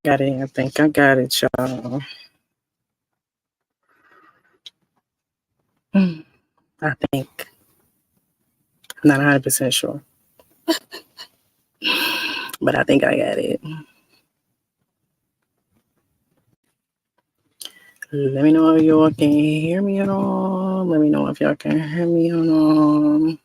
Got it. I think I got it, y'all. I think. I'm not 100% sure. But I think I got it. Let me know if y'all can hear me at all. Let me know if y'all can hear me at all.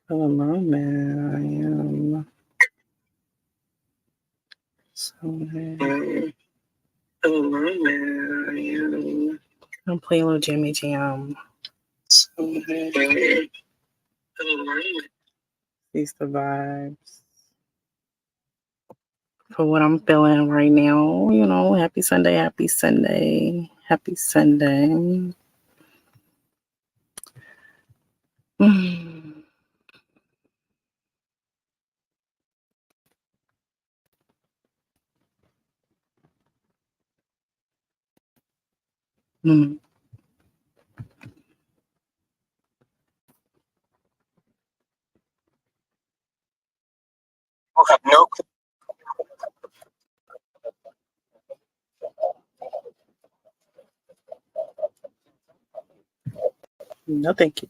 For the moment, I am so happy. For the moment, I am. I'm playing a little Jimmy Jam. So happy. For the moment. These the vibes. For what I'm feeling right now, you know, happy Sunday, happy Sunday, happy Sunday. No. No, thank you.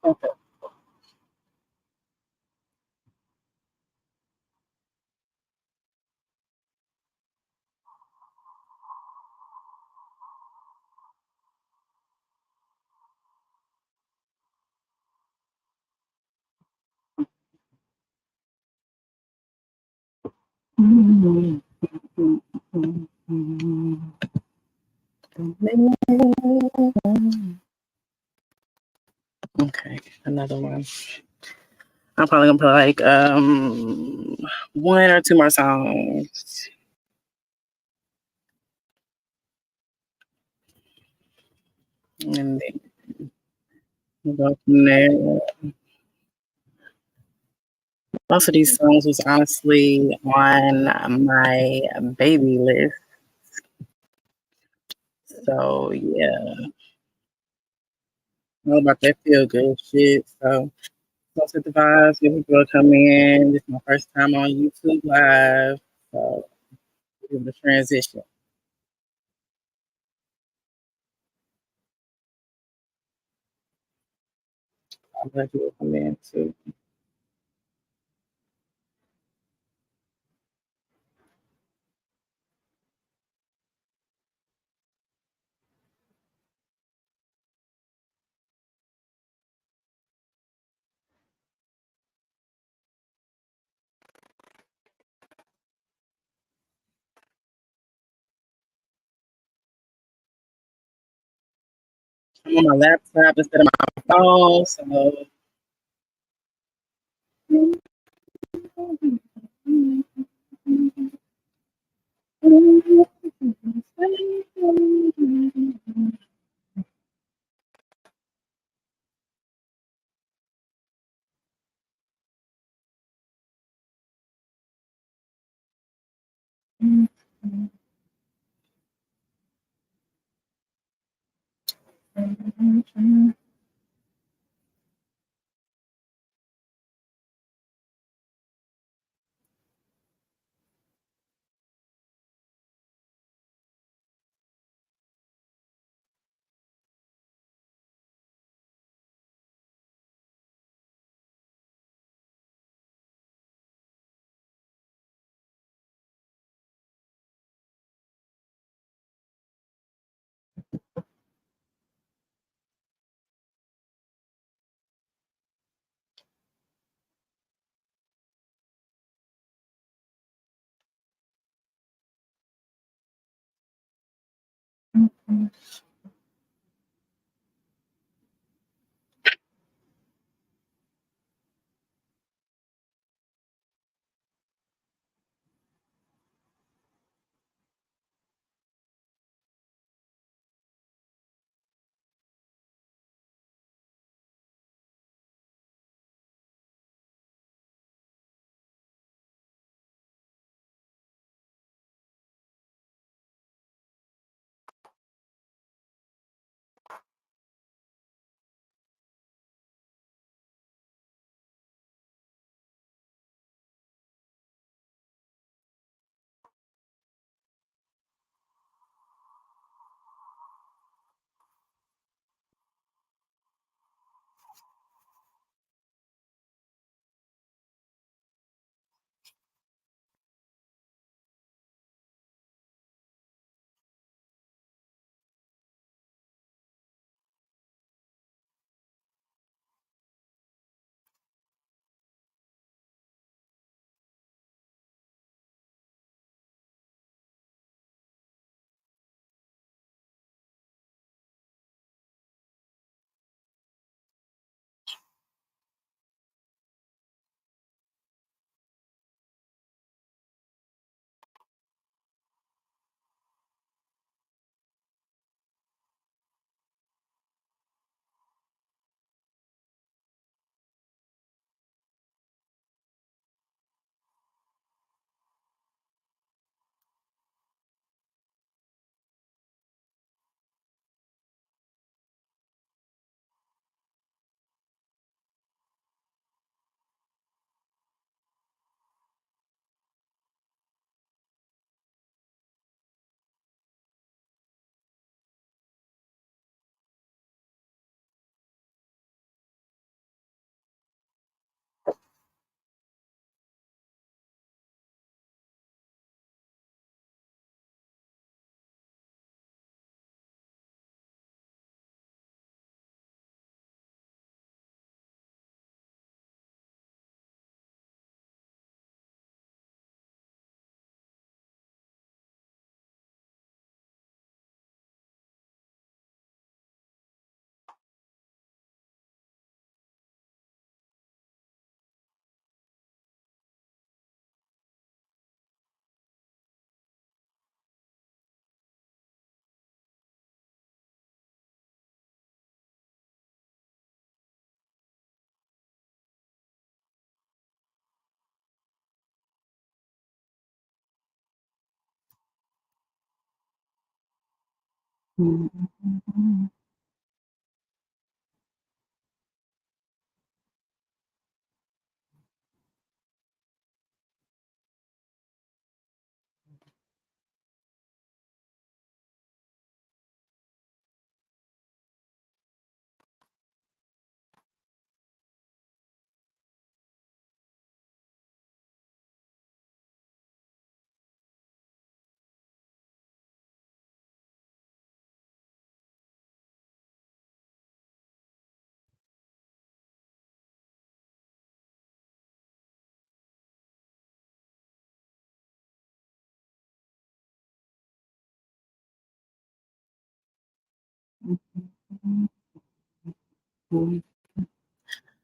Okay. Okay, another one. I'm probably gonna play like one or two more songs. And then we'll go from there. Most of these songs was honestly on my baby list. So yeah, all about that feel good shit. So most of the vibes, if people are coming in. This is my first time on YouTube live. So give the transition. I'm glad you will come in too. I'm on my laptop instead of my phone, so All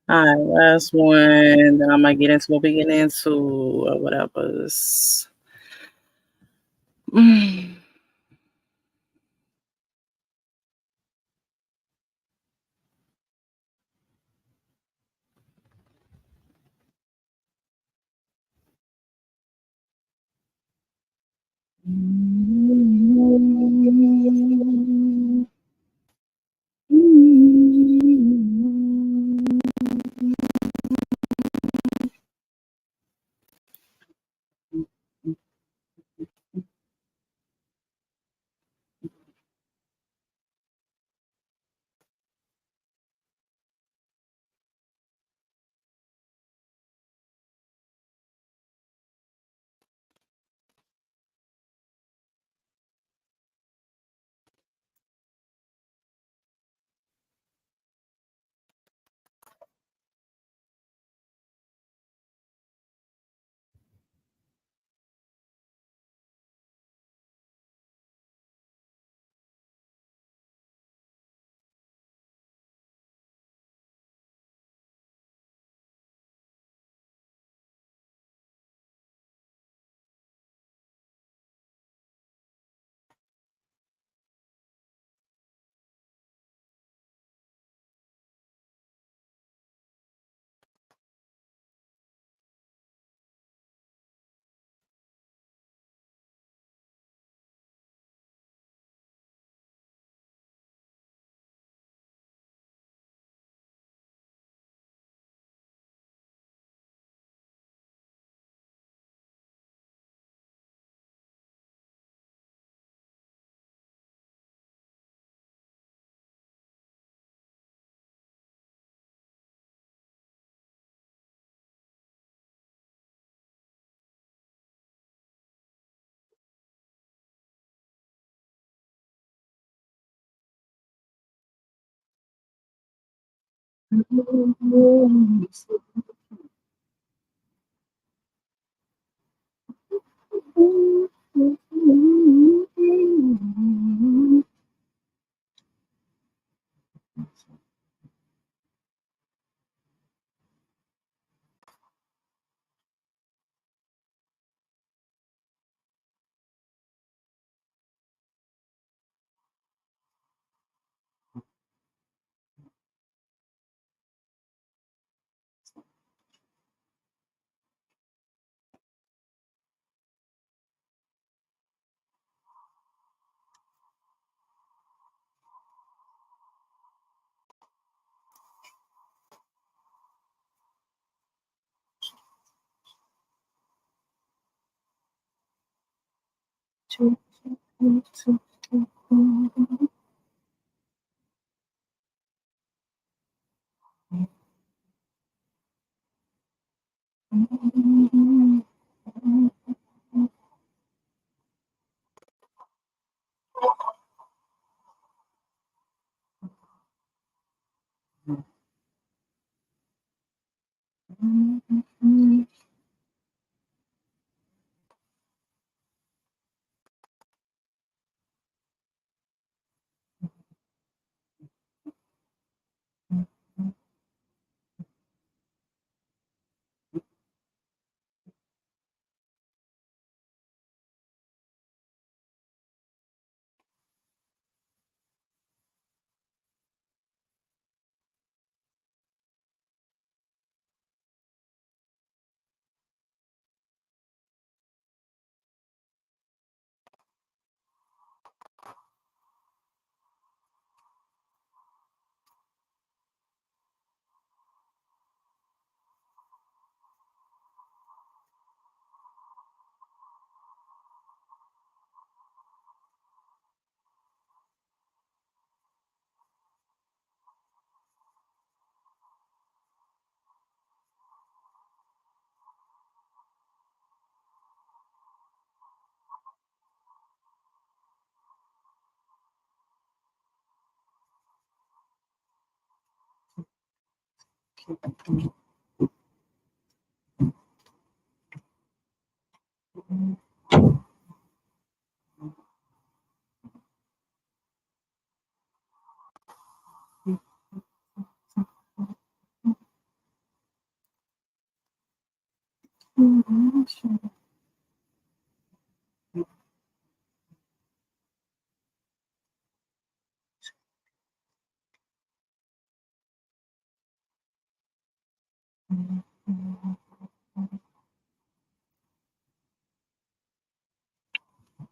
right, last one. Then I might get into what we get into or whatever. Mm.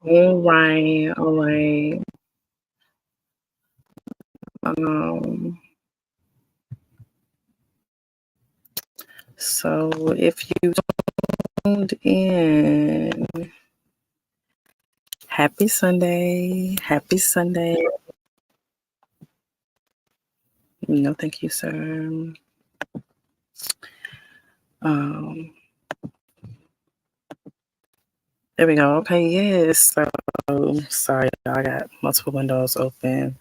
All right, all right. So if you tuned in, happy Sunday. Happy Sunday. No, thank you, sir. There we go. Okay, yes. So sorry, I got multiple windows open.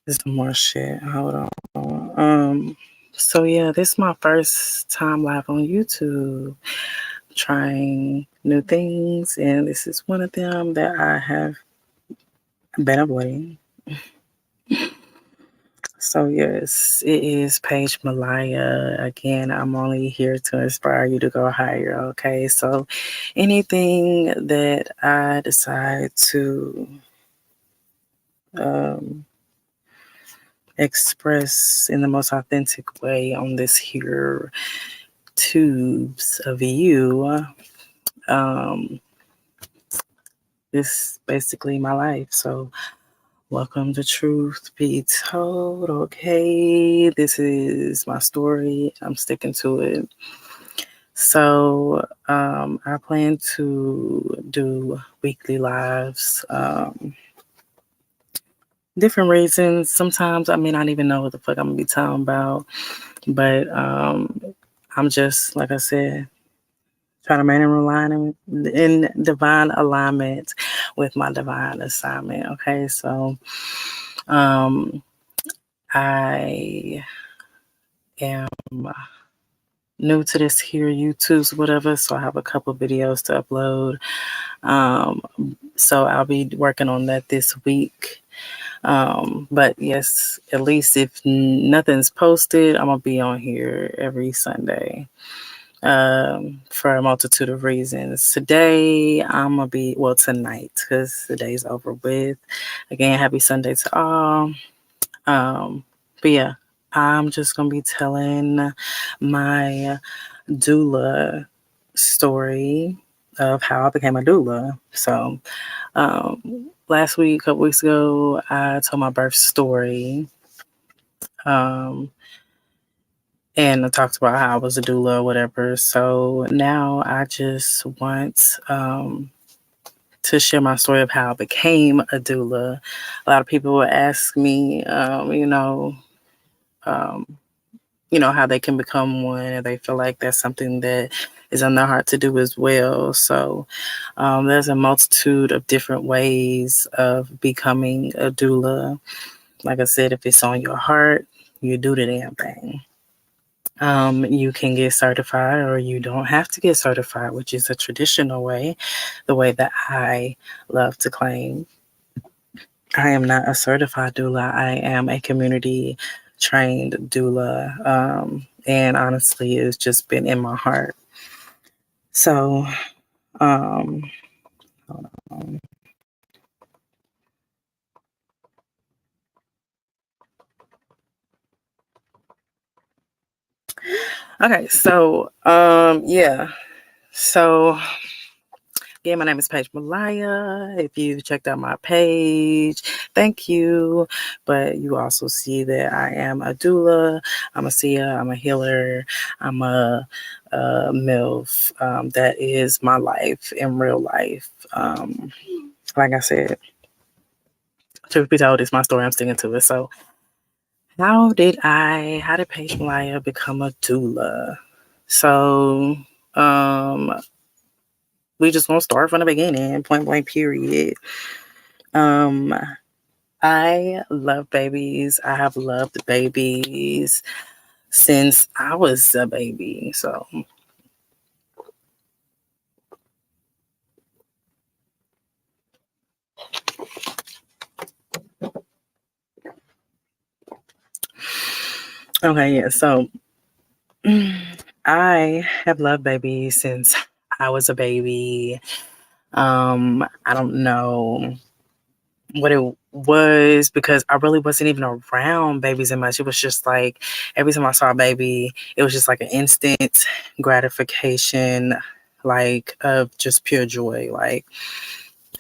There's more shit. Hold on. So yeah, this is my first time live on YouTube, trying new things, and this is one of them that I have been avoiding. So yes, it is Page Malliah. Again, I'm only here to inspire you to go higher. Okay, so anything that I decide to express in the most authentic way on this here tubes of you, this is basically my life. So welcome to Truth Be Told. Okay, this is my story. I'm sticking to it. So I plan to do weekly lives. Different reasons. Sometimes I may not even know what the fuck I'm gonna be talking about, but I'm just, like I said, trying to remain in divine alignment with my divine assignment. Okay, so I am new to this here YouTube's whatever, so I have a couple videos to upload. So I'll be working on that this week. But yes, at least if nothing's posted, I'm gonna be on here every Sunday. For a multitude of reasons. Today, I'm gonna be, well, tonight, because the day's over with. Again, happy Sunday to all. But yeah, I'm just gonna be telling my doula story of how I became a doula. So, last week, a couple weeks ago, I told my birth story. And I talked about how I was a doula or whatever. So now I just want to share my story of how I became a doula. A lot of people will ask me, how they can become one, and they feel like that's something that is on their heart to do as well. So there's a multitude of different ways of becoming a doula. Like I said, if it's on your heart, you do the damn thing. You can get certified, or you don't have to get certified, which is a traditional way, the way that I love to claim. I am not a certified doula. I am a community trained doula. And honestly, it's just been in my heart. So, hold on. Okay, so, yeah. So, again, my name is Paige Malliah. If you checked out my page, thank you. But you also see that I am a doula, I'm a seer, I'm a healer, I'm a MILF. That is my life in real life. Like I said, truth be told, it's my story. I'm sticking to it. So, how did Paige Malliah become a doula? So, we just gonna start from the beginning, point blank, period. I love babies. I have loved babies since I was a baby. So, okay, yeah. So, I have loved babies since I was a baby. I don't know what it was because I really wasn't even around babies that much. It was just like every time I saw a baby, it was just like an instant gratification, like of just pure joy. Like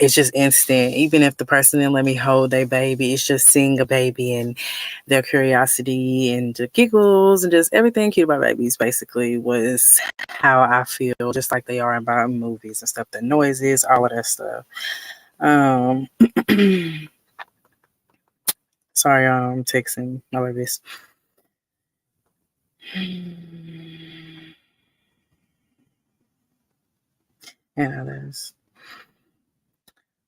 it's just instant. Even if the person didn't let me hold their baby, it's just seeing a baby and their curiosity and the giggles and just everything cute about babies basically was how I feel, just like they are about movies and stuff. The noises, all of that stuff. Um Sorry, I'm texting my babies. And others.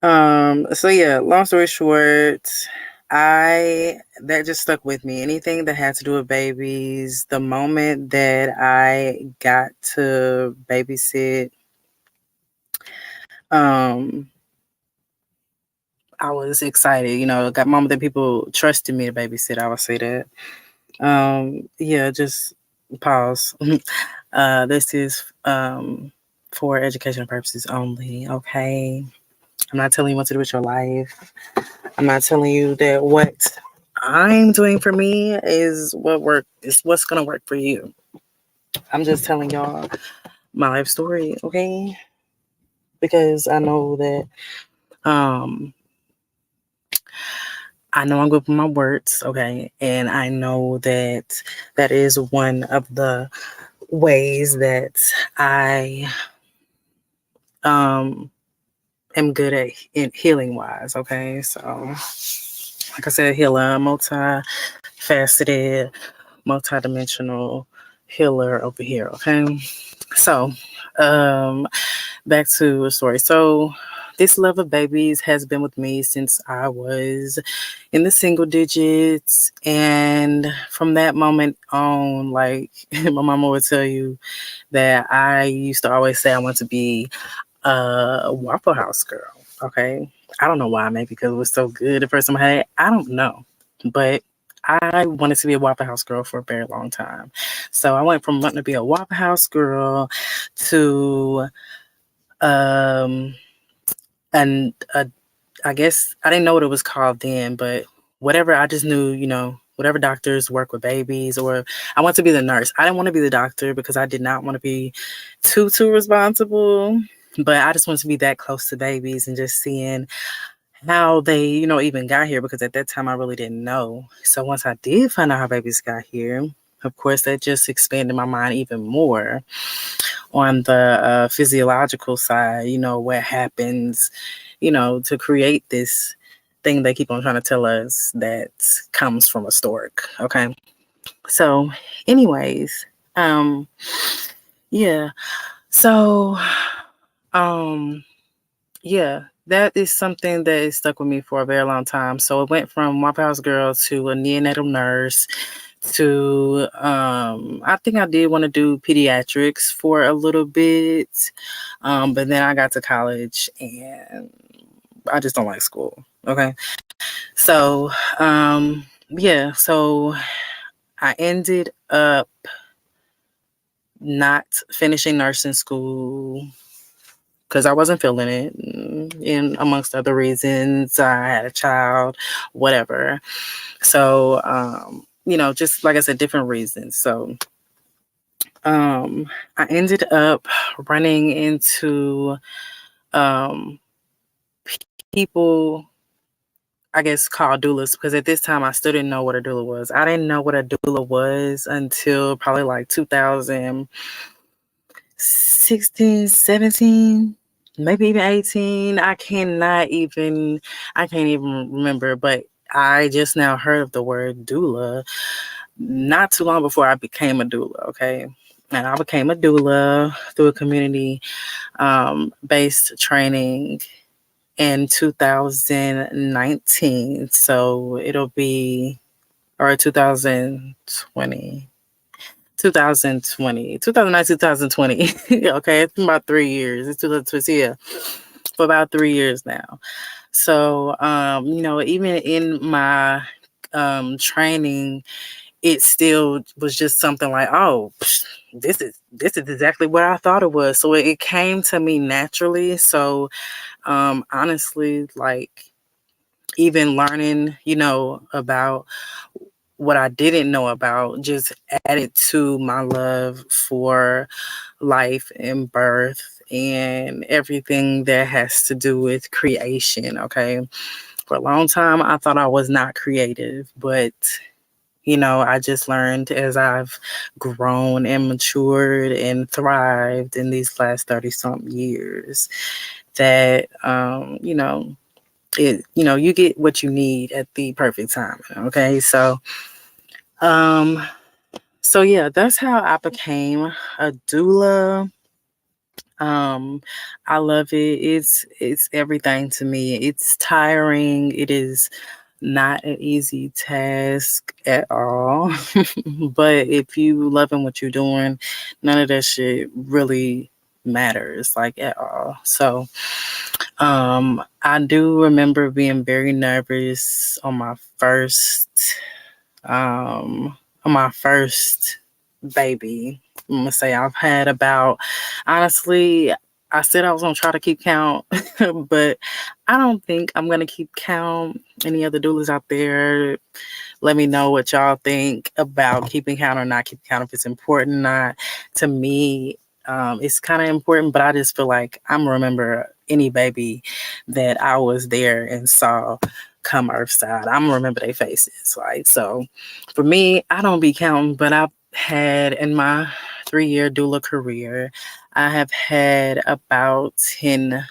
So yeah, long story short, that just stuck with me. Anything that had to do with babies, the moment that I got to babysit, um, I was excited. You know, got moment that people trusted me to babysit, I would say that. Yeah, just pause. This is for educational purposes only, okay? I'm not telling you what to do with your life. I'm not telling you that what I'm doing for me is what's gonna work for you. I'm just telling y'all my life story, okay? Because I know that I know I'm good with my words, okay? And I know that that is one of the ways that I am good at in healing wise, okay? So like I said, healer, multi-faceted, multi-dimensional healer over here, okay? So back to the story. So this love of babies has been with me since I was in the single digits. And from that moment on, like my mama would tell you that I used to always say I want to be a Waffle House girl. Okay. I don't know why, maybe because it was so good the first time I had it. I don't know. But I wanted to be a Waffle House girl for a very long time. So I went from wanting to be a Waffle House girl to and I guess I didn't know what it was called then, but whatever, I just knew, you know, whatever doctors work with babies, or I want to be the nurse. I didn't want to be the doctor because I did not want to be too responsible, but I just wanted to be that close to babies and just seeing how they, you know, even got here, because at that time I really didn't know. So once I did find out how babies got here, of course, that just expanded my mind even more on the physiological side, you know, what happens, you know, to create this thing they keep on trying to tell us that comes from a stork. Okay. So, anyways, yeah. So, yeah, that is something that is stuck with me for a very long time. So it went from Waffle House girl to a neonatal nurse to I think I did want to do pediatrics for a little bit. But then I got to college and I just don't like school. Okay. So yeah, so I ended up not finishing nursing school because I wasn't feeling it, and amongst other reasons, I had a child, whatever. So, you know, just like I said, different reasons. So, I ended up running into um, people, I guess, called doulas, because at this time I still didn't know what a doula was. I didn't know what a doula was until probably like 2016, 17, maybe even 18. I can't even remember, but I just now heard of the word doula not too long before I became a doula, okay? And I became a doula through a community based training in 2019. So it'll be, or 2020. 2020. Okay, it's been about 3 years. It's 2020, yeah, for about 3 years now. So, even in my training, it still was just something like, oh, this is exactly what I thought it was. So it came to me naturally. So honestly, like, even learning, about what I didn't know about just added to my love for life and birth and everything that has to do with creation. Okay. For a long time, I thought I was not creative, but I just learned as I've grown and matured and thrived in these last 30 something years that, you get what you need at the perfect time. Okay. Um, so yeah, that's how I became a doula. I love it. It's everything to me. It's tiring. It is not an easy task at all. But if you loving what you're doing, none of that shit really matters, like, at all. So I do remember being very nervous on my first baby. I'm gonna say I've had about, honestly, I said I was gonna try to keep count, but I don't think I'm gonna keep count. Any other doulas out there, let me know what y'all think about keeping count or not keeping count, if it's important or not. To me, it's kind of important, but I just feel like I'm remember any baby that I was there and saw come earthside. I'm gonna remember their faces. Like, so for me, I don't be counting, but I've had, in my 3-year doula career, I have had about 10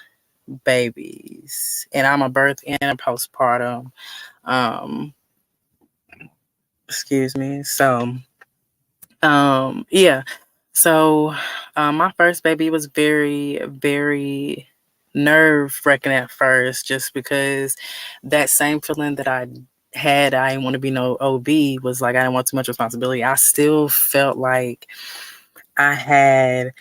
babies, and I'm a birth and a postpartum. Excuse me. So, yeah. So, my first baby was very, very nerve wracking at first, just because that same feeling that I had, I didn't want to be no OB, was like, I didn't want too much responsibility. I still felt like I had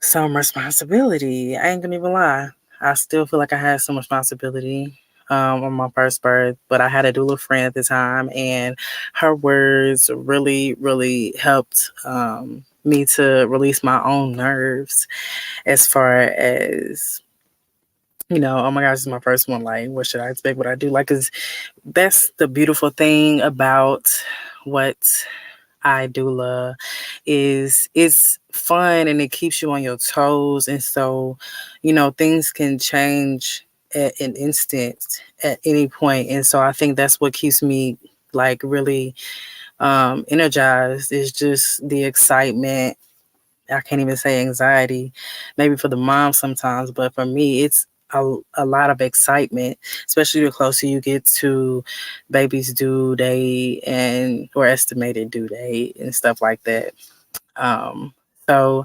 some responsibility. I ain't gonna even lie. I still feel like I had some responsibility on my first birth, but I had a doula friend at the time, and her words really, really helped me to release my own nerves, as far as, oh my gosh, this is my first one. Like, what should I expect? What I do? Like, 'cause that's the beautiful thing about what I doula is. It's fun and it keeps you on your toes. And so, things can change at an instant at any point. And so I think that's what keeps me, like, really energized, is just the excitement. I can't even say anxiety, maybe for the mom sometimes, but for me, it's a lot of excitement, especially the closer you get to baby's due date and or estimated due date and stuff like that. So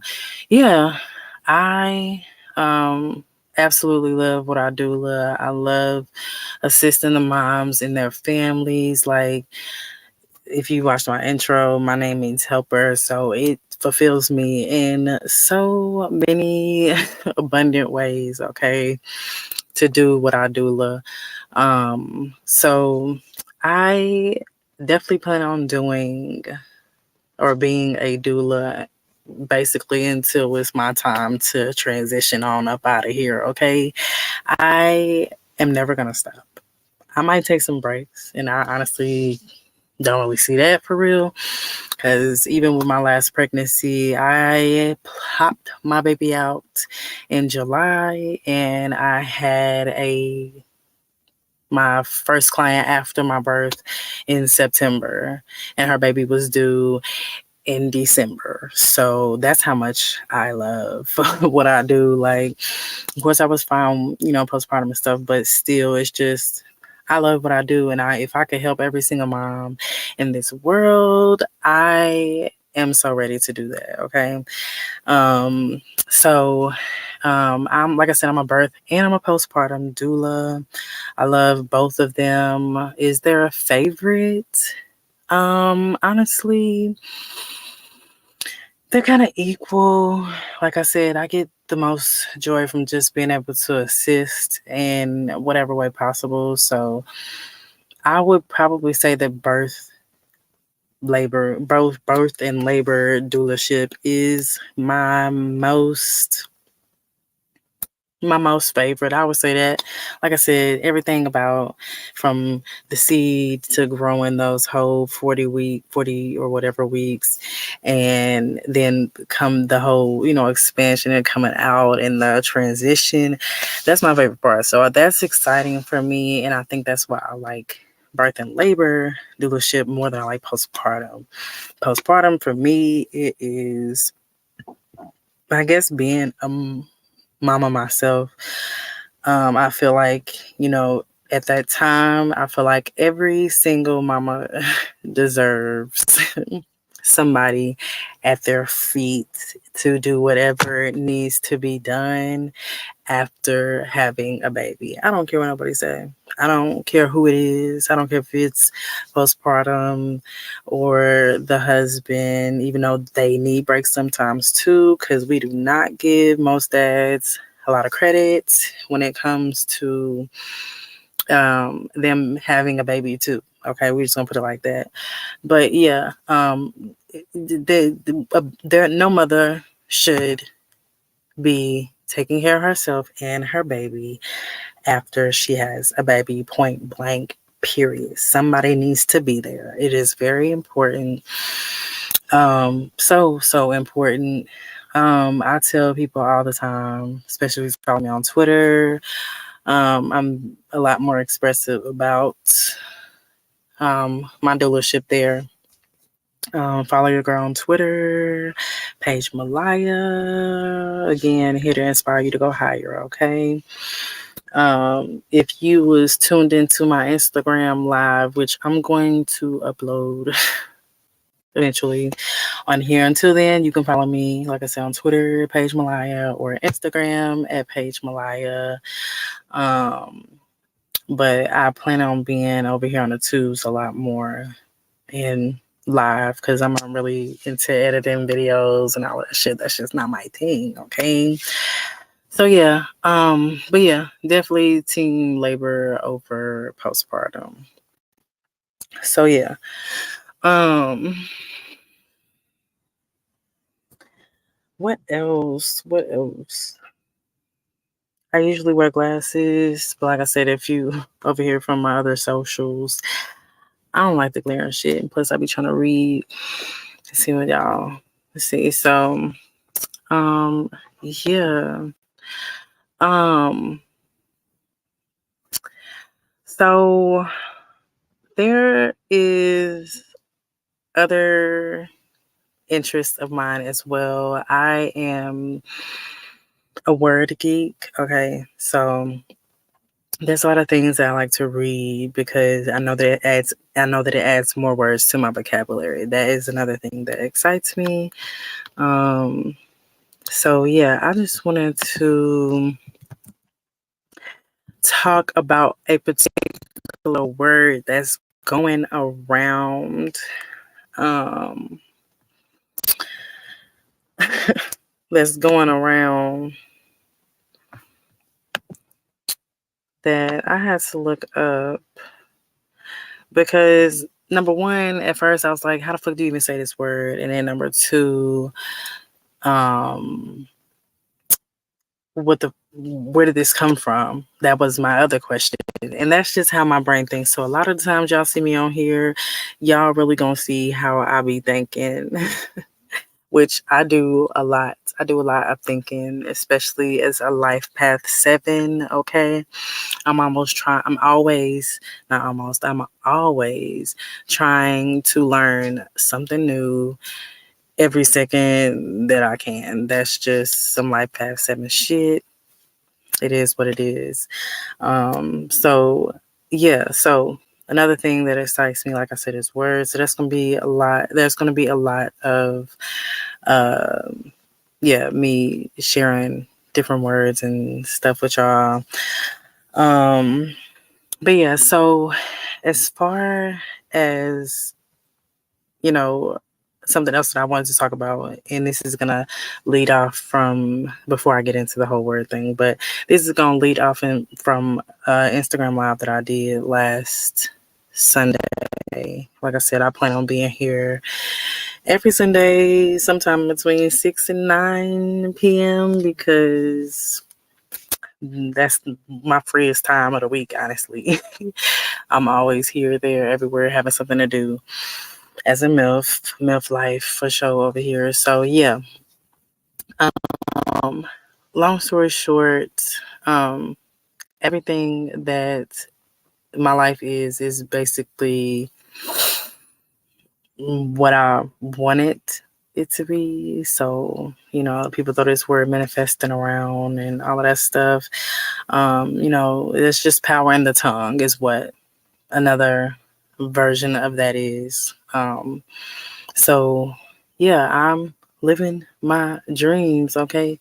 yeah, I absolutely love what I do. I love assisting the moms and their families. Like, if you watched my intro, my name means helper. So it fulfills me in so many abundant ways, okay, to do what I do. So I definitely plan on doing or being a doula basically until it's my time to transition on up out of here, okay? I am never going to stop. I might take some breaks, and I honestly don't really see that for real, because even with my last pregnancy, I popped my baby out in July, and I had my first client after my birth in September, and her baby was due in December. So that's how much I love what I do. Like, of course, I was fine, postpartum and stuff, but still, it's just, I love what I do. And if I could help every single mom in this world, I am so ready to do that. Okay. So I'm, like I said, I'm a birth and I'm a postpartum doula. I love both of them. Is there a favorite? Honestly, they're kind of equal. Like I said, I get the most joy from just being able to assist in whatever way possible. So I would probably say that both birth and labor doulaship is my most favorite. I would say that. Like I said, everything about from the seed to growing those whole 40 or whatever weeks, and then come the whole, expansion and coming out and the transition. That's my favorite part. So that's exciting for me. And I think that's why I like birth and labor doulaship more than I like postpartum. Postpartum for me, it is, I guess, being mama myself. I feel like, at that time, I feel like every single mama deserves somebody at their feet to do whatever needs to be done after having a baby. I don't care what nobody say. I don't care who it is. I don't care if it's postpartum or the husband, even though they need breaks sometimes too, because we do not give most dads a lot of credit when it comes to them having a baby too. Okay, we're just gonna put it like that. But yeah, there no mother should be taking care of herself and her baby after she has a baby, point blank, period. Somebody needs to be there. It is very important. So important. I tell people all the time, especially if you follow me on Twitter, I'm a lot more expressive about my doulaship there. Follow your girl on Twitter, page Malliah. Again, here to inspire you to go higher, okay? If you was tuned into my Instagram live, which I'm going to upload eventually on here. Until then, you can follow me, like I said, on Twitter, page Malliah, or Instagram at page Malliah. But I plan on being over here on the tubes a lot more and live, because I'm not really into editing videos and all that shit. That's just not my thing, okay? So yeah, but yeah, definitely team labor over postpartum. So yeah. What else? What else? I usually wear glasses, but like I said, if you over here from my other socials, I don't like the glare and shit. And plus I be trying to read to see what y'all see. So yeah. So there is other interests of mine as well. I am a word geek. Okay. So there's a lot of things that I like to read because I know that it adds more words to my vocabulary. That is another thing that excites me. So yeah, I just wanted to talk about a particular word that's going around. That's going around that I had to look up because number one, at first I was like, how the fuck do you even say this word? And then number two, where did this come from? That was my other question. And that's just how my brain thinks. So a lot of the times y'all see me on here, y'all really gonna see how I be thinking, which I do a lot. I do a lot of thinking, especially as a life path 7. Okay. I'm always trying to learn something new every second that I can. That's just some life path 7 shit. It is what it is. So yeah. So another thing that excites me, like I said, is words. So there's going to be a lot. There's going to be a lot of, me sharing different words and stuff with y'all. But yeah, so as far as, something else that I wanted to talk about, and this is going to lead off from, before I get into the whole word thing, but this is going to lead off from Instagram Live that I did last Sunday. Like I said, I plan on being here every Sunday, sometime between 6 and 9 p.m. because that's my freest time of the week, honestly. I'm always here, there, everywhere, having something to do as a MILF life for sure over here. So yeah. Long story short, everything that my life is basically what I wanted it to be. So, people throw this word manifesting around and all of that stuff. It's just power in the tongue is what another version of that is. So yeah, I'm living my dreams, okay?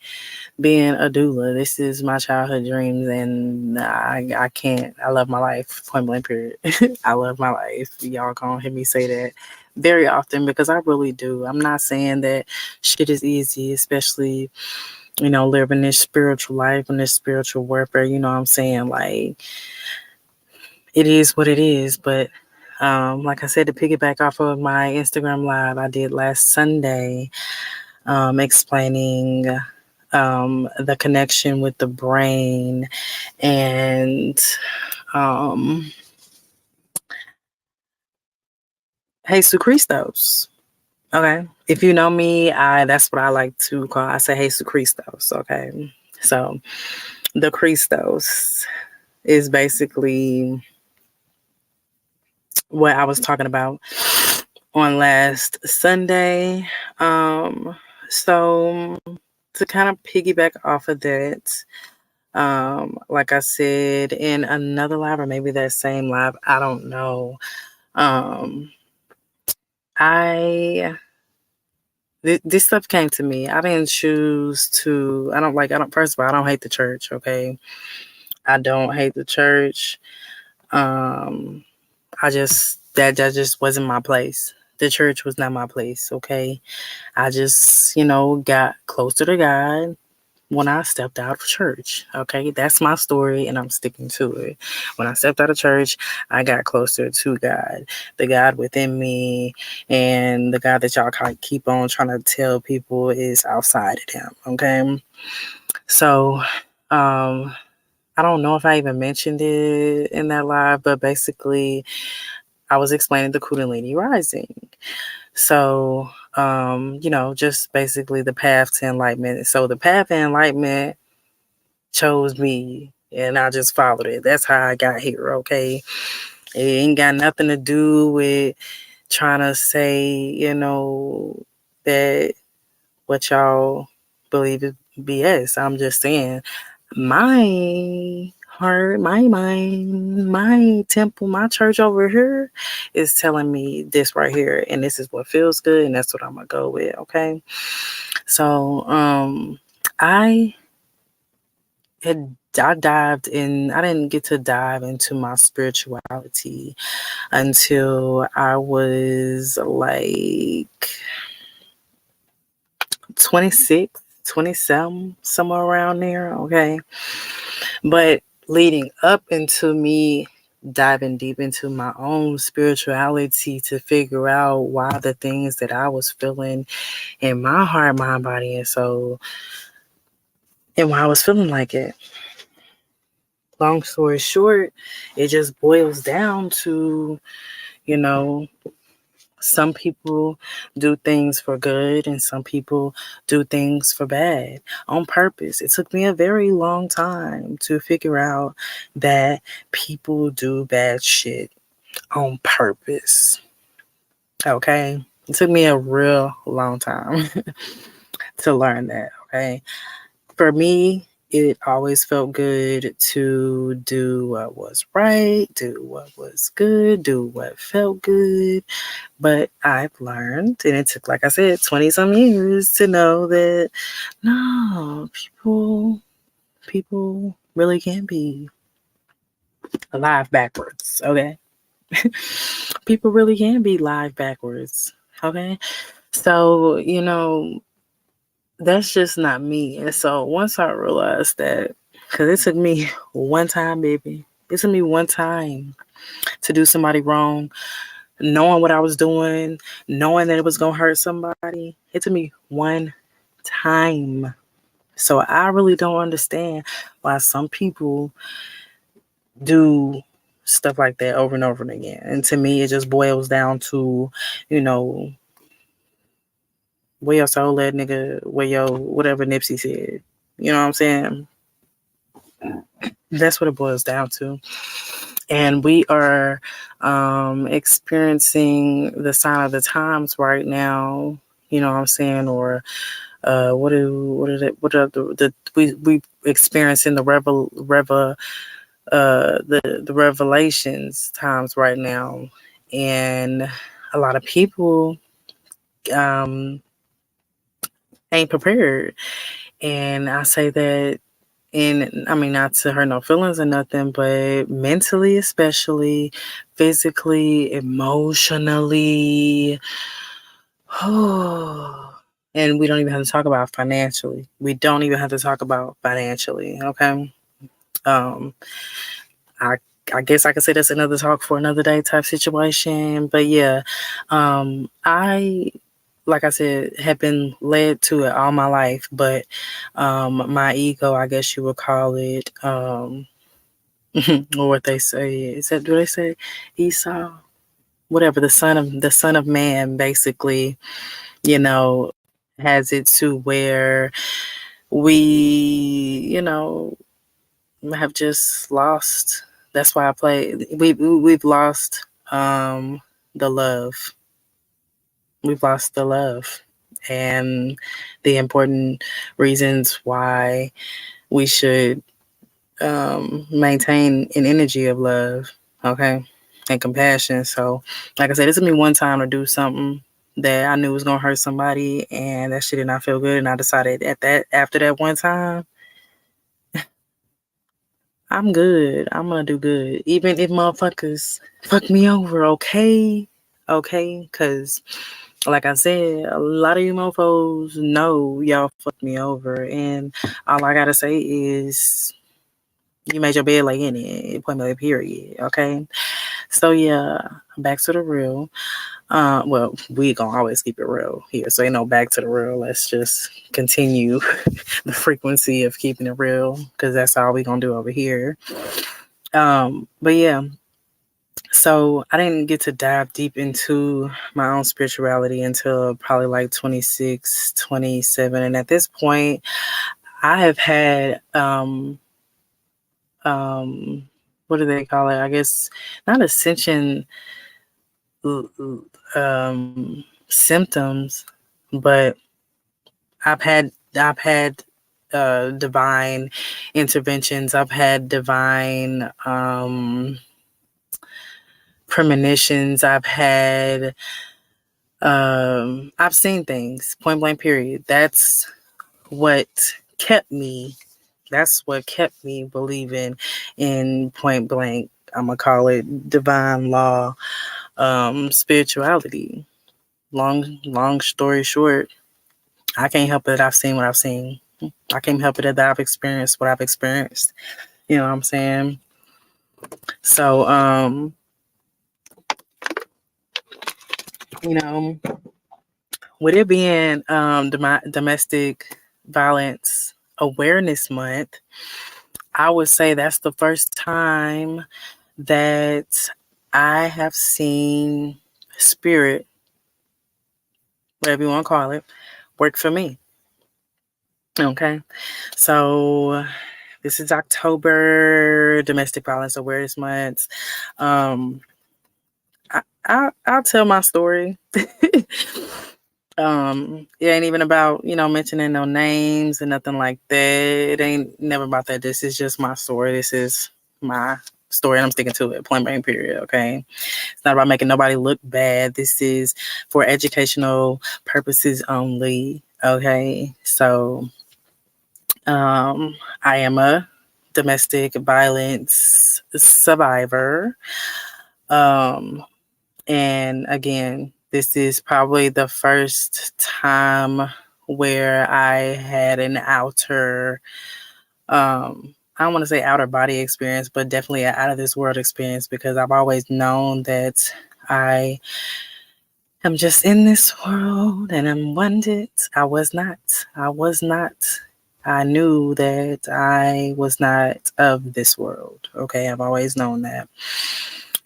Being a doula. This is my childhood dreams, and I can't. I love my life, point blank period. I love my life. Y'all gonna hear me say that very often because I really do. I'm not saying that shit is easy, especially, living this spiritual life and this spiritual warfare. You know what I'm saying? Like, it is what it is, but like I said, to piggyback off of my Instagram Live I did last Sunday, explaining the connection with the brain and Jesus Christos. Okay. If you know me, that's what I like to call. I say Jesus Christos. Okay. So the Christos is basically what I was talking about on last Sunday. So to kind of piggyback off of that, like I said in another live, or maybe that same live, I don't know. This stuff came to me. I didn't choose to. First of all, I don't hate the church. Okay, I don't hate the church. That just wasn't my place. The church was not my place. Okay, I just got closer to God when I stepped out of church. Okay, that's my story and I'm sticking to it. When I stepped out of church, I got closer to God, the God within me, and the God that y'all keep on trying to tell people is outside of them. Okay, so I don't know if I even mentioned it in that live, but basically I was explaining the Kundalini rising. So, just basically the path to enlightenment. So the path to enlightenment chose me and I just followed it. That's how I got here, okay? It ain't got nothing to do with trying to say, that what y'all believe is BS. I'm just saying my heart, my mind, my temple, my church over here is telling me this right here, and this is what feels good, and that's what I'm gonna go with. Okay, so I dived in. I didn't get to dive into my spirituality until I was like 26, 27, somewhere around there. Okay. But leading up into me diving deep into my own spirituality to figure out why the things that I was feeling in my heart, mind, body, and soul, and why I was feeling like it. Long story short, it just boils down to, some people do things for good and some people do things for bad on purpose. It took me a very long time to figure out that people do bad shit on purpose. Okay? It took me a real long time to learn that. Okay? For me, it always felt good to do what was right, do what was good, do what felt good. But I've learned, and it took, like I said, 20 some years to know that no, people really can't be alive backwards, okay? People really can be live backwards, okay? So, that's just not me. And so once I realized that, because it took me one time, baby, it took me one time to do somebody wrong, knowing what I was doing, knowing that it was going to hurt somebody. It took me one time. So I really don't understand why some people do stuff like that over and over and again. And to me, it just boils down to, where your soul at, nigga, where your whatever Nipsey said. You know what I'm saying? That's what it boils down to. And we are experiencing the sign of the times right now. You know what I'm saying? Or what are we experiencing the the revelations times right now, and a lot of people ain't prepared. And I say that, and I mean, not to hurt no feelings or nothing, but mentally, especially, physically, emotionally. And we don't even have to talk about financially. We don't even have to talk about financially. Okay. I guess I could say that's another talk for another day type situation. But yeah, I, like I said, have been led to it all my life. But my ego, I guess you would call it, or what they say, do they say Esau? Whatever, the son of man, basically, has it to where we, have just lost. That's why I play. We've lost the love. We've lost the love, and the important reasons why we should maintain an energy of love, okay, and compassion. So, like I said, it took me one time to do something that I knew was gonna hurt somebody, and that shit did not feel good. And I decided after that one time, I'm good. I'm gonna do good. Even if motherfuckers fuck me over, okay? Okay? Because, like I said, a lot of you mofos know y'all fucked me over. And all I gotta say is, you made your bed like in it. Point blank, period. Okay? So, yeah, back to the real. Well, we gonna always keep it real here. So, ain't no back to the real. Let's just continue the frequency of keeping it real, because that's all we gonna do over here. But yeah, so I didn't get to dive deep into my own spirituality until probably like 26, 27. And at this point, I have had, what do they call it? I guess not ascension symptoms, but I've had divine interventions. I've had divine premonitions. I've seen things, point blank, period. That's what kept me believing in point blank, I'm gonna call it divine law, spirituality. Long story short, I can't help it that I've seen what I've seen. I can't help it that I've experienced what I've experienced. You know what I'm saying? So, with it being domestic violence awareness month, I would say that's the first time that I have seen spirit, whatever you want to call it, work for me. Okay. So this is October, Domestic Violence Awareness Month. I'll tell my story. It ain't even about, mentioning no names and nothing like that. It ain't never about that. This is just my story. This is my story, and I'm sticking to it. Point blank, period. Okay. It's not about making nobody look bad. This is for educational purposes only. Okay. So, I am a domestic violence survivor. And again, this is probably the first time where I had an outer, I don't want to say outer body experience, but definitely an out of this world experience, because I've always known that I am just in this world and I'm wounded. I was not. I knew that I was not of this world. Okay, I've always known that.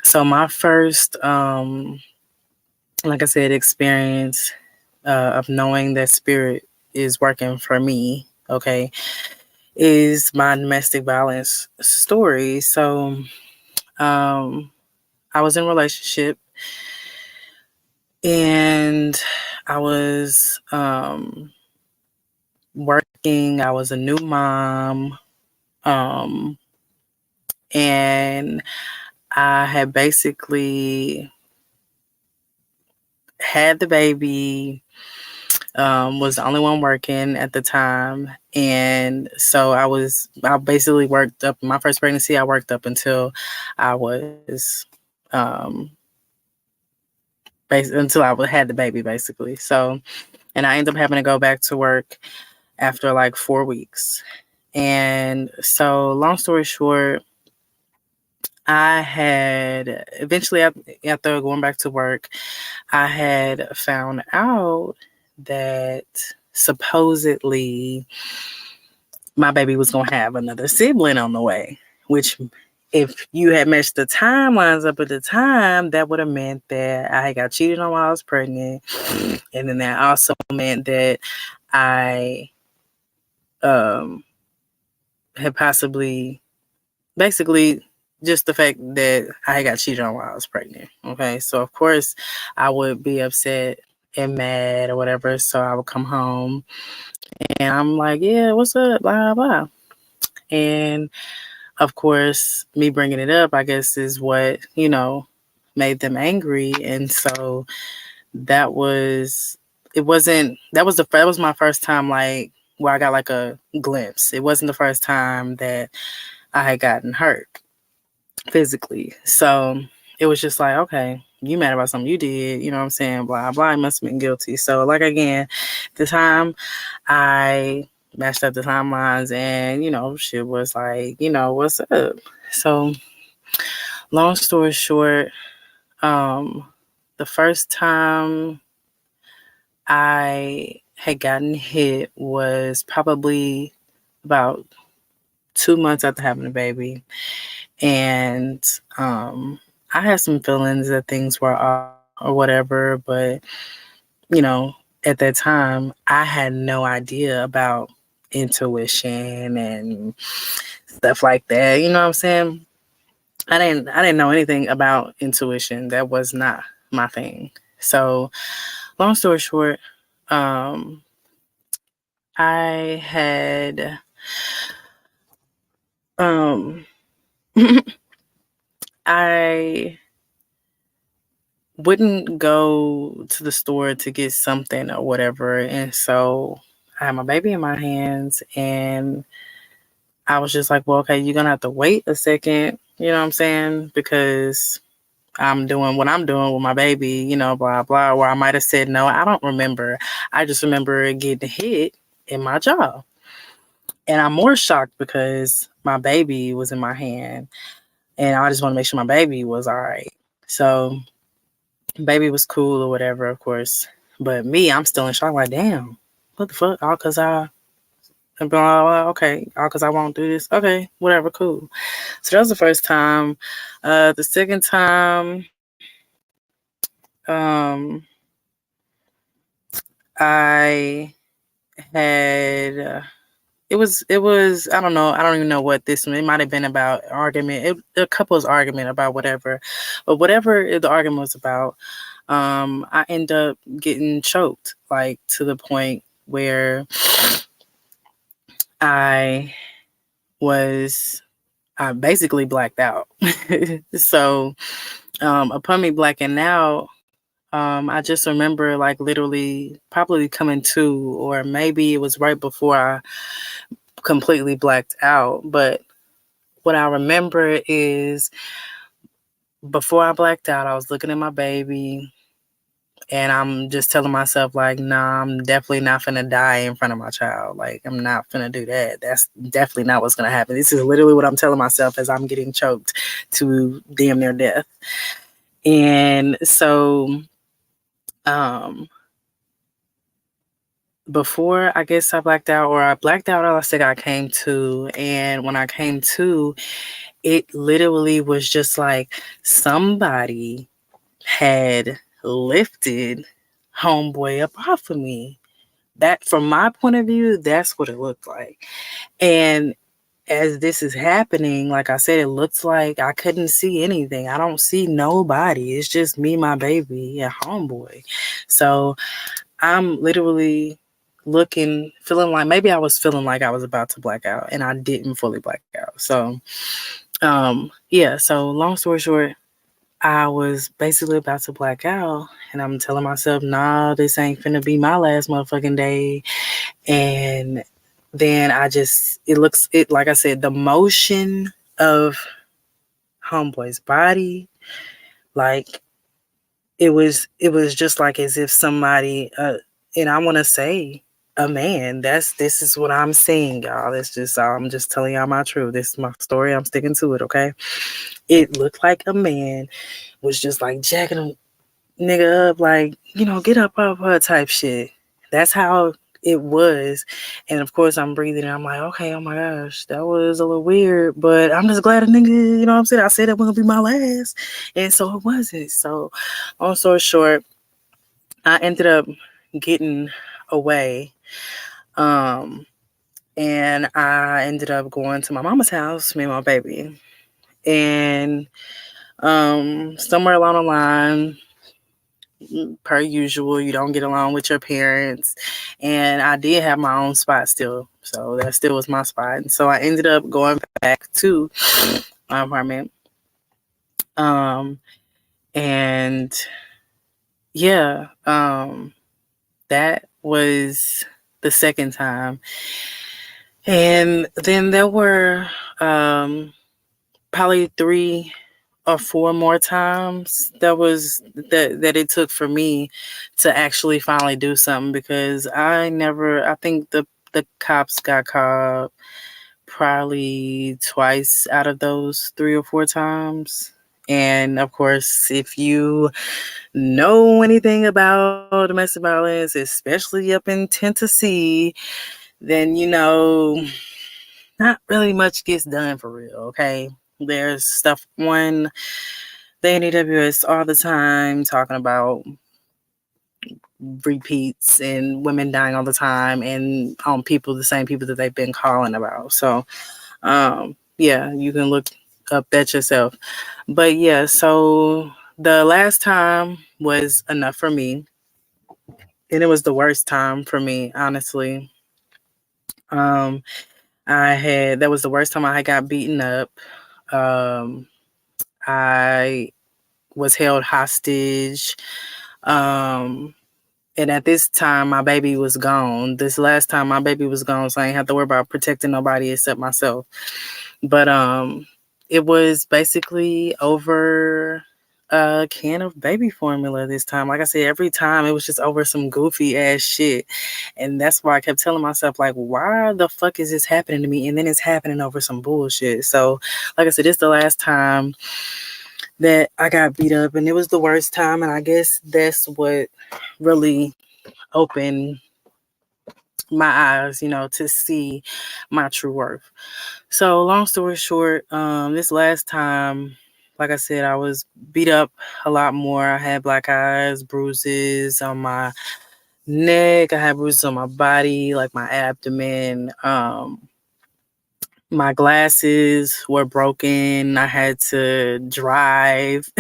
So my first, like I said, experience of knowing that spirit is working for me, okay, is my domestic violence story. So I was in a relationship, and I was working. I was a new mom, and I had basically had the baby. Was the only one working at the time. And so I basically worked up my first pregnancy. I worked up until I was, until I had the baby, basically. So, and I ended up having to go back to work after like 4 weeks. And so, long story short, I had eventually, after going back to work, I had found out that supposedly my baby was going to have another sibling on the way, which, if you had matched the timelines up at the time, that would have meant that I had got cheated on while I was pregnant. And then that also meant that I had possibly, basically, just the fact that I got cheated on while I was pregnant. Okay. So, of course, I would be upset and mad or whatever. So I would come home and I'm like, yeah, what's up? Blah, blah. And of course, me bringing it up, I guess, is what, made them angry. And so that was, that was my first time, like, where I got like a glimpse. It wasn't the first time that I had gotten hurt physically. So it was just like, okay, you mad about something you did, you know what I'm saying? Blah, blah, I must have been guilty. So, like, again, the time I matched up the timelines and, shit was like, what's up? So, long story short, the first time I had gotten hit was probably about 2 months after having a baby. And I had some feelings that things were off or whatever, but, at that time, I had no idea about intuition and stuff like that. You know what I'm saying? I didn't know anything about intuition. That was not my thing. So, long story short, I had I wouldn't go to the store to get something or whatever. And so I had my baby in my hands, and I was just like, well, okay, you're going to have to wait a second, you know what I'm saying? Because I'm doing what I'm doing with my baby, blah, blah, or I might have said no. I don't remember. I just remember getting hit in my jaw. And I'm more shocked because my baby was in my hand, and I just want to make sure my baby was all right. So baby was cool or whatever, of course. But me, I'm still in shock. Like, damn, what the fuck? All because I, blah, blah, blah, okay, all because I won't do this. Okay, whatever, cool. So that was the first time. The second time, I had, it was, I don't know. I don't even know what this, it might have been about argument. A couple's argument about whatever, but whatever the argument was about, I end up getting choked, like to the point where I basically blacked out. So, upon me blacking out, I just remember like literally probably coming to, or maybe it was right before I completely blacked out. But what I remember is before I blacked out, I was looking at my baby and I'm just telling myself like, nah, I'm definitely not finna die in front of my child. Like, I'm not finna do that. That's definitely not what's gonna happen. This is literally what I'm telling myself as I'm getting choked to damn near death. And so, before I guess I blacked out, or I blacked out, I think I came to. And when I came to, it literally was just like somebody had lifted homeboy up off of me. That, from my point of view, that's what it looked like. And as this is happening, like I said, it looks like I couldn't see anything. I don't see nobody. It's just me, my baby, and homeboy. So I'm literally feeling like, maybe I was feeling like I was about to black out, and I didn't fully black out. So, yeah. So long story short, I was basically about to black out, and I'm telling myself, nah, this ain't finna be my last motherfucking day. And then like I said, the motion of homeboy's body, like it was just like as if somebody, and I want to say a man. This is what I'm saying, y'all. I'm just telling y'all my truth. This is my story. I'm sticking to it. Okay. It looked like a man was just like jacking him nigga up, like, get up off her type shit. That's how it was. And of course I'm breathing and I'm like, okay, oh my gosh, that was a little weird, but I'm just glad a nigga, you know what I'm saying? I said it wasn't gonna be my last. And so it wasn't. So long story short, I ended up getting away. And I ended up going to my mama's house, me and my baby. And somewhere along the line, per usual, you don't get along with your parents. And I did have my own spot still. So that still was my spot. And so I ended up going back to my apartment. And yeah, that was the second time. And then there were probably 3 or 4 more times that it took for me to actually finally do something, because I think the cops got called probably twice out of those 3 or 4 times. And of course, if you know anything about domestic violence, especially up in Tennessee, then not really much gets done for real. Okay. There's stuff on the NAWS all the time talking about repeats and women dying all the time, and on the same people that they've been calling about. So, yeah, you can look up that yourself. But yeah, so the last time was enough for me. And it was the worst time for me, honestly. That was the worst time I got beaten up. I was held hostage. And at this time, my baby was gone. This last time, my baby was gone, so I didn't have to worry about protecting nobody except myself. But it was basically over a can of baby formula this time. Like I said, every time it was just over some goofy ass shit. And that's why I kept telling myself, like, why the fuck is this happening to me? And then it's happening over some bullshit. So, like I said, it's the last time that I got beat up, and it was the worst time. And I guess that's what really opened my eyes, to see my true worth. So long story short, this last time, like I said, I was beat up a lot more. I had black eyes, bruises on my neck. I had bruises on my body, like my abdomen. My glasses were broken. I had to drive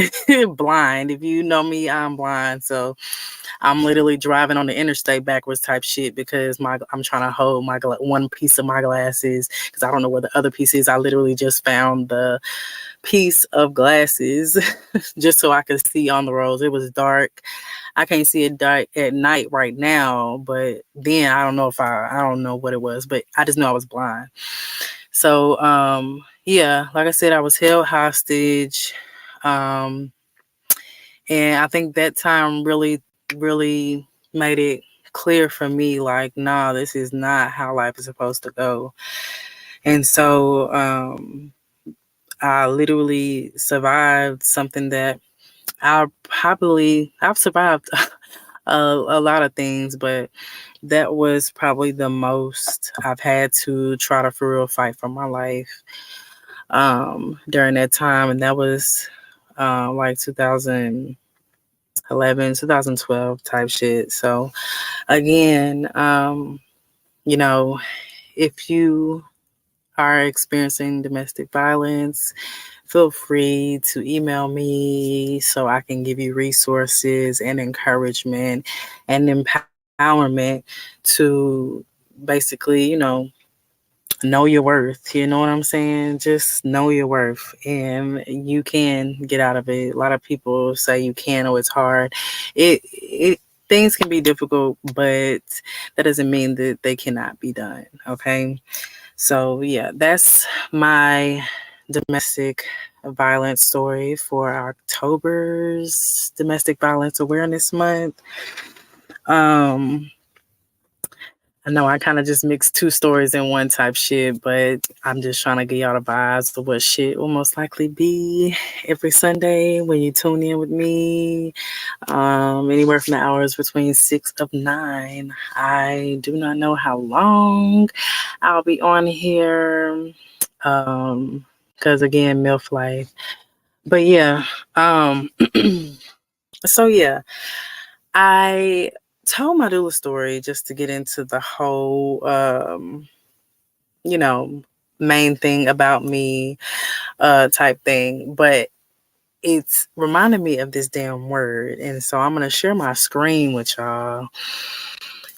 blind. If you know me, I'm blind. So I'm literally driving on the interstate backwards type shit because I'm trying to hold my one piece of my glasses because I don't know where the other piece is. I literally just found the piece of glasses just so I could see on the roads. It was dark. I can't see it dark at night right now, but then I don't know I don't know what it was, but I just know I was blind. So, yeah, like I said, I was held hostage. And I think that time really, really made it clear for me, like, nah, this is not how life is supposed to go. And so, I literally survived something that I've survived a lot of things, but that was probably the most I've had to try to for real fight for my life during that time. And that was like 2011, 2012 type shit. So again, you know, if you are experiencing domestic violence, feel free to email me so I can give you resources and encouragement and empowerment to basically, know your worth. You know what I'm saying? Just know your worth and you can get out of it. A lot of people say you can or it's hard. It things can be difficult, but that doesn't mean that they cannot be done. Okay. So yeah, that's my domestic violence story for October's Domestic Violence Awareness Month. I know I kind of just mixed two stories in one type shit, but I'm just trying to get y'all the vibes of what shit will most likely be every Sunday when you tune in with me. Anywhere from the hours between 6 of 9. I do not know how long I'll be on here. Because again, MILF life. But yeah, so yeah, I told my doula story just to get into the whole, main thing about me, type thing. But it's reminded me of this damn word. And so I'm going to share my screen with y'all.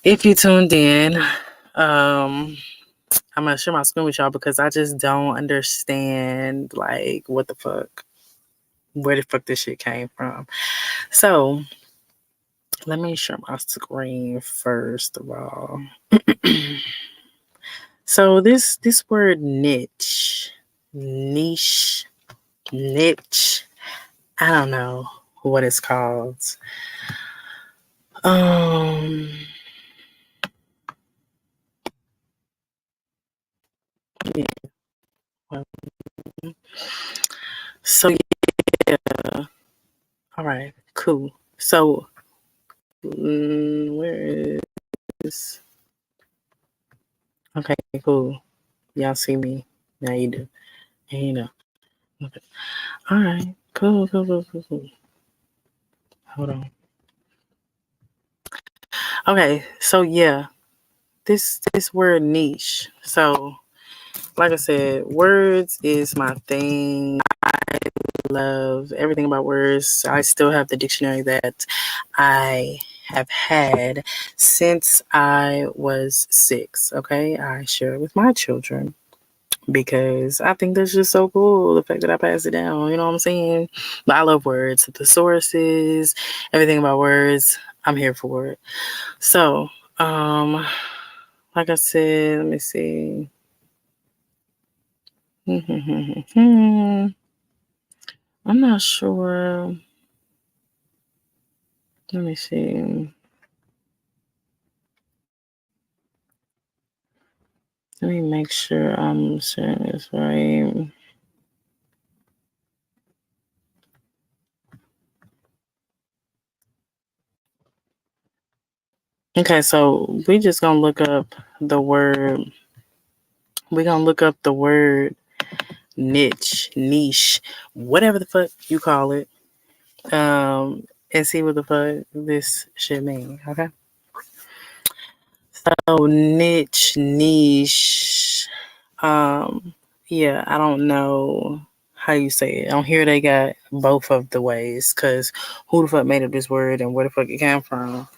If you tuned in, I'm going to share my screen with y'all because I just don't understand, like, what the fuck, where the fuck this shit came from. So let me share my screen first of all. So this word niche, I don't know what it's called. Yeah. So yeah. All right, cool. So where is? Okay, cool. Y'all see me now? You do. And you know. Okay. All right. Cool. Hold on. Okay. So yeah, this word niche. So like I said, words is my thing. I love everything about words. I still have the dictionary that I have had since I was 6. Okay. I share it with my children because I think that's just so cool. The fact that I pass it down, you know what I'm saying? But I love words, the sources, everything about words. I'm here for it. So, like I said, let me see. I'm not sure. Let me see. Let me make sure I'm saying this right. Okay, so we just gonna look up the word. We're gonna look up the word niche, whatever the fuck you call it, and see what the fuck this shit mean. Okay. So niche. Yeah, I don't know how you say it. On here they got both of the ways, because who the fuck made up this word and where the fuck it came from?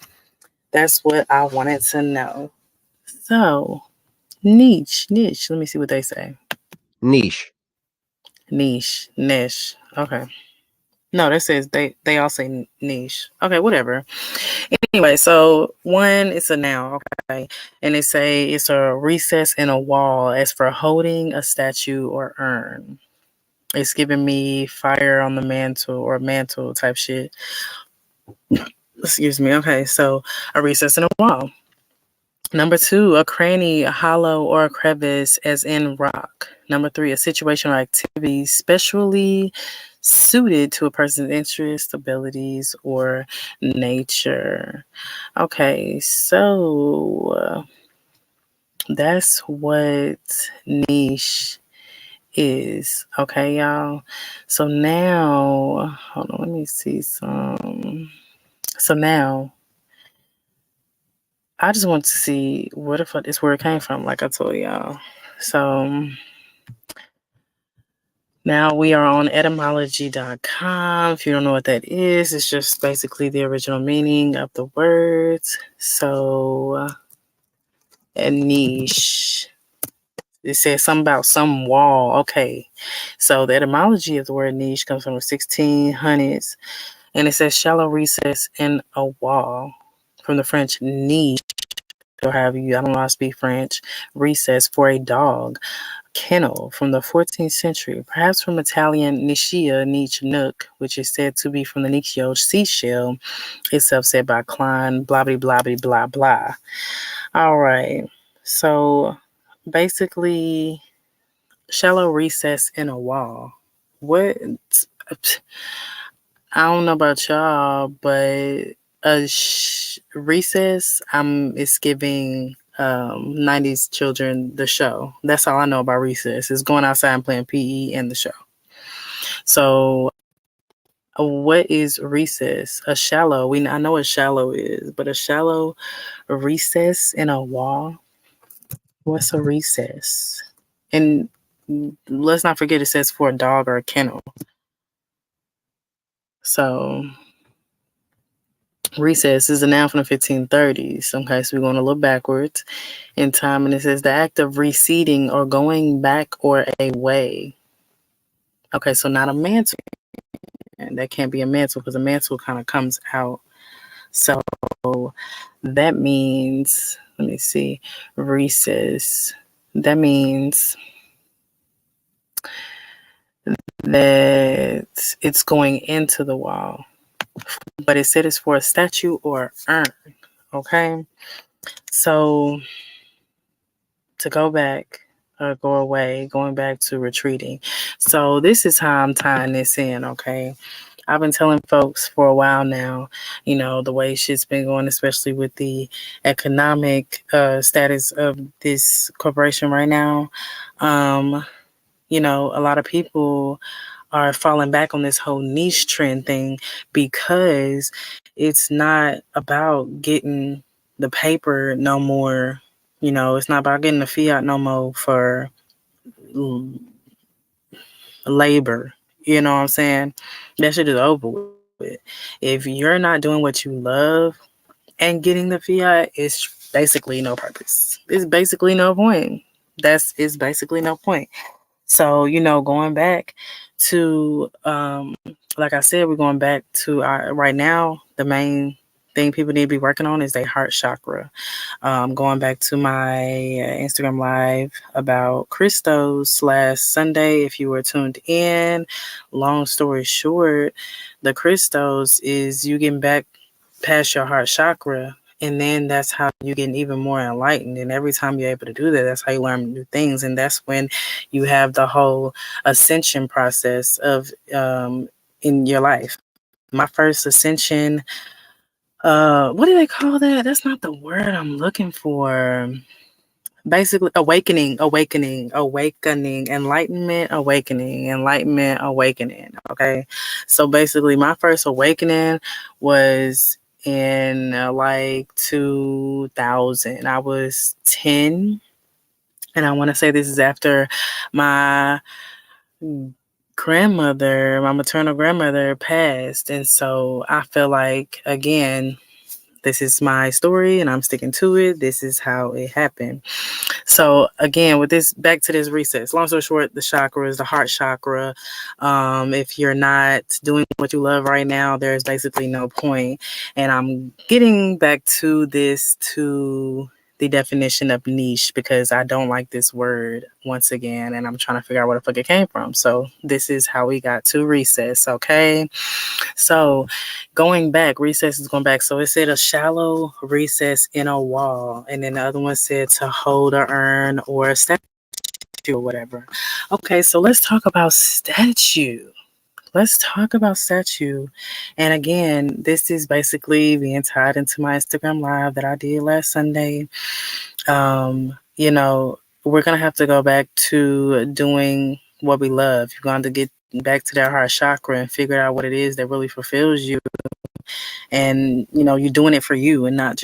That's what I wanted to know. So niche. Let me see what they say. Niche. Okay. No, that says they all say niche. Okay, whatever. Anyway, so one, it's a noun, okay, and they say it's a recess in a wall as for holding a statue or urn. It's giving me fire on the mantle or mantle type shit. Excuse me. Okay, so a recess in a wall. Number two, a cranny, a hollow, or a crevice, as in rock. Number three, a situation or activity specially suited to a person's interests, abilities, or nature. Okay, so that's what niche is. Okay, y'all. So now, hold on, let me see some. So now, I just want to see where the fuck this word came from, like I told y'all. So now we are on etymology.com. If you don't know what that is, it's just basically the original meaning of the words. So, a niche. It says something about some wall. Okay. So the etymology of the word niche comes from the 1600s. And it says shallow recess in a wall. From the French niche, or however you, I don't know how to speak French, recess for a dog. Kennel from the 14th century, perhaps from Italian nichia, niche nook, which is said to be from the Nicchio seashell, itself said by Klein, blah, blah, blah, blah, blah, blah. All right. So basically, shallow recess in a wall. What? I don't know about y'all, but a recess, it's giving 90s children the show. That's all I know about recess, is going outside and playing PE and the show. So what is recess? A shallow, I know what shallow is, but a shallow recess in a wall? What's a recess? And let's not forget, it says for a dog or a kennel. So recess is a noun from the 1530s. Okay, so we're going a little backwards in time, and it says the act of receding or going back or away. Okay, so not a mantle. And that can't be a mantle, because a mantle kind of comes out. So that means, let me see, recess. That means that it's going into the wall. But it said it's for a statue or urn. Okay, so to go back or go away, going back to retreating. So this is how I'm tying this in, okay? I've been telling folks for a while now, the way shit's been going, especially with the economic status of this corporation right now. A lot of people are falling back on this whole niche trend thing, because it's not about getting the paper no more. It's not about getting the fiat no more for labor. You know what I'm saying? That shit is over with. If you're not doing what you love and getting the fiat, it's basically no purpose. It's basically no point. It's basically no point. So, going back to, like I said, we're going back to right now, the main thing people need to be working on is their heart chakra. Going back to my Instagram live about KRYSTOS last Sunday, if you were tuned in, long story short, the KRYSTOS is you getting back past your heart chakra. And then that's how you get even more enlightened. And every time you're able to do that, that's how you learn new things. And that's when you have the whole ascension process of in your life. My first ascension, what do they call that? That's not the word I'm looking for. Basically, awakening, enlightenment, awakening. Okay. So basically, my first awakening was in like 2000. I was 10. And I want to say this is after my grandmother, my maternal grandmother passed. And so I feel like, again, this is my story and I'm sticking to it. This is how it happened. So again, with this, back to this recess. Long story short, the chakra is the heart chakra. If you're not doing what you love right now, there's basically no point. And I'm getting back to the definition of niche because I don't like this word once again, and I'm trying to figure out where the fuck it came from. So this is how we got to recess, okay? So going back, recess is going back. So it said a shallow recess in a wall, and then the other one said to hold a urn or a statue or whatever. Okay, so let's talk about statue. Let's talk about statue. And again, this is basically being tied into my Instagram live that I did last Sunday. You know, we're going to have to go back to doing what we love. You're going to get back to that heart chakra and figure out what it is that really fulfills you. And, you know, you're doing it for you and not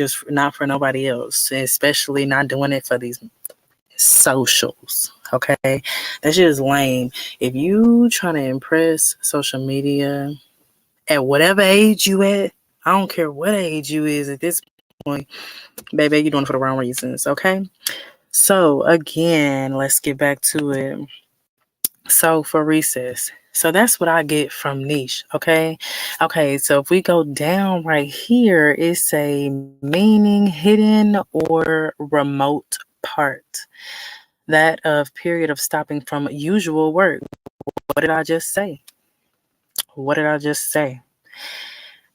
for nobody else, especially not doing it for these socials. Okay, that shit is lame. If you trying to impress social media at whatever age you at, I don't care what age you is at this point, baby, you're doing it for the wrong reasons. Okay, so again, let's get back to it. So for recess, so that's what I get from niche. Okay, so if we go down right here, it's a meaning, hidden or remote part. That of period of stopping from usual work. What did I just say? What did I just say?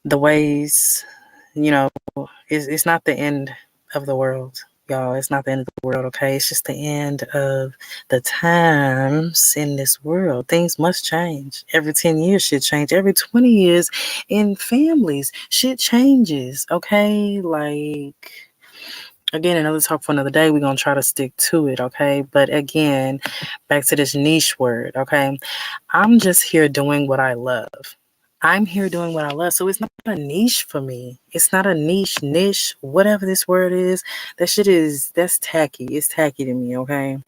The ways, you know, it's not the end of the world, y'all. It's not the end of the world, okay? It's just the end of the times in this world. Things must change. Every 10 years, shit change. Every 20 years in families, shit changes, okay? Like, again, another talk for another day. We're going to try to stick to it, okay? But again, back to this niche word, okay? I'm just here doing what I love. I'm here doing what I love. So it's not a niche for me. It's not a niche, whatever this word is. That's tacky. It's tacky to me, okay?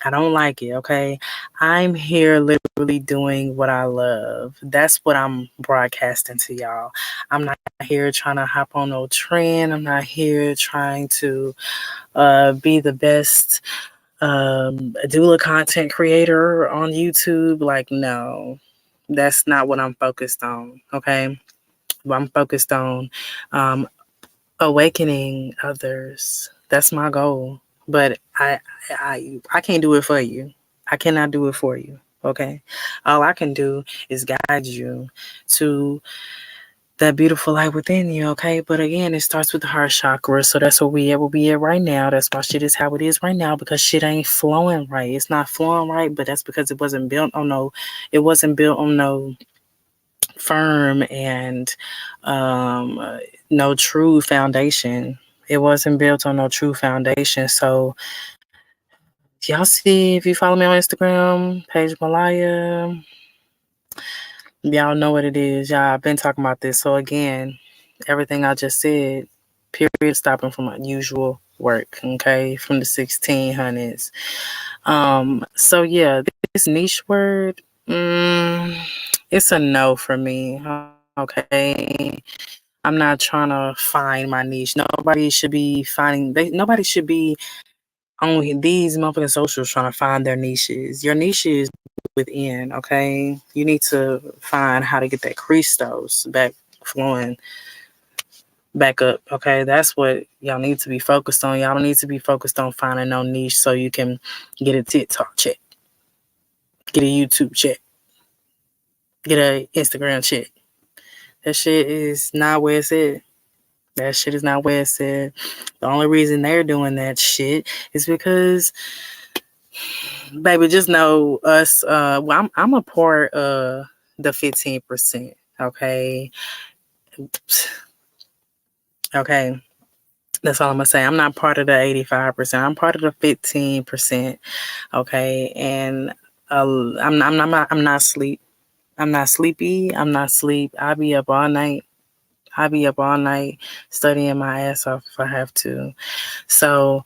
I don't like it, okay? I'm here literally doing what I love. That's what I'm broadcasting to y'all. I'm not here trying to hop on no trend. I'm not here trying to be the best doula content creator on YouTube. Like, no, that's not what I'm focused on, okay? I'm focused on awakening others. That's my goal. But I can't do it for you. I cannot do it for you. Okay. All I can do is guide you to that beautiful light within you. Okay. But again, it starts with the heart chakra. So that's what we at right now. That's why shit is how it is right now, because shit ain't flowing right. It's not flowing right, but that's because it wasn't built on no firm and no true foundation. It wasn't built on no true foundation. So y'all see, if you follow me on Instagram, page Malliah, y'all know what it is. Y'all, I've been talking about this. So again, everything I just said, period, stopping from unusual work, okay, from the 1600s. So yeah, this niche word, it's a no for me, okay? I'm not trying to find my niche. Nobody should be on these motherfucking socials trying to find their niches. Your niche is within, okay? You need to find how to get that KRYSTOS back flowing back up, okay? That's what y'all need to be focused on. Y'all don't need to be focused on finding no niche so you can get a TikTok check, get a YouTube check, get a Instagram check. That shit is not where it's at. That shit is not where it's at. The only reason they're doing that shit is because, baby, just know us. Well, I'm a part of the 15%. Okay. Okay. That's all I'm gonna say. I'm not part of the 85%. I'm part of the 15%. Okay. And I'm not sleep. I'm not sleepy. I'm not sleep. I be up all night. I be up all night studying my ass off if I have to. So,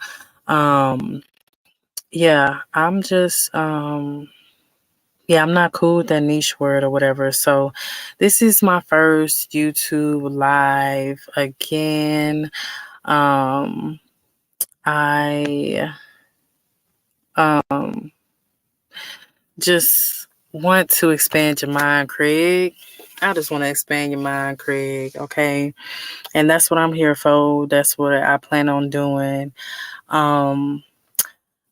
yeah, I'm just, yeah, I'm not cool with that niche word or whatever. So this is my first YouTube live again. I just want to expand your mind, Craig. I just want to expand your mind, Craig. Okay. And that's what I'm here for. That's what I plan on doing. I'm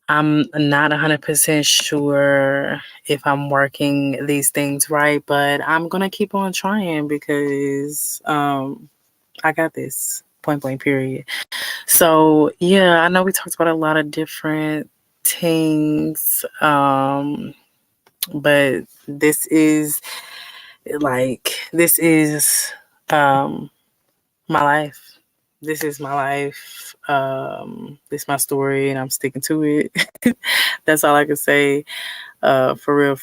not 100% sure if I'm working these things right, but I'm going to keep on trying because I got this. Point blank, period. So, yeah, I know we talked about a lot of different things, but this is my life. This is my life. This is my story, and I'm sticking to it. That's all I can say. For real.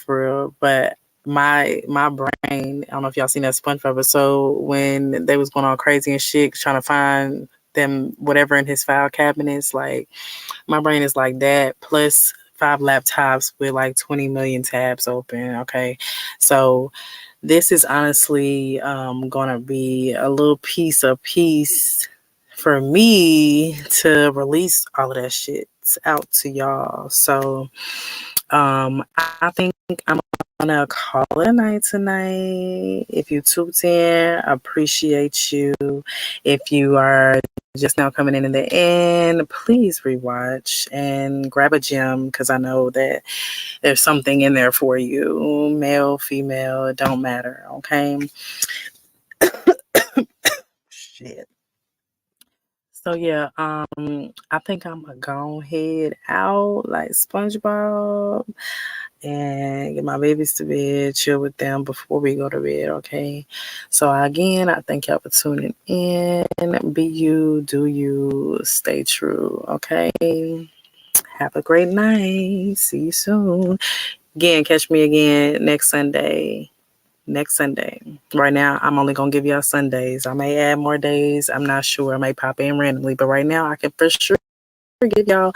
But my brain, I don't know if y'all seen that SpongeBob episode when they was going all crazy and shit trying to find them whatever in his file cabinets. Like, my brain is like that plus 5 laptops with like 20 million tabs open. Okay, so this is honestly gonna be a little piece of peace for me to release all of that shit out to y'all. So I think I'm gonna call it a night tonight. If you tuned in, I appreciate you. If you are just now coming in the end, please rewatch and grab a gem because I know that there's something in there for you. Male, female, it don't matter. Okay. Shit. So yeah, I think I'm gonna go head out like SpongeBob and get my babies to bed, chill with them before we go to bed, okay? So again, I thank y'all for tuning in. Be you, do you, stay true, okay? Have a great night. See you soon. Again, catch me again next Sunday. Right now, I'm only going to give y'all Sundays. I may add more days. I'm not sure. I may pop in randomly. But right now, I can for sure give y'all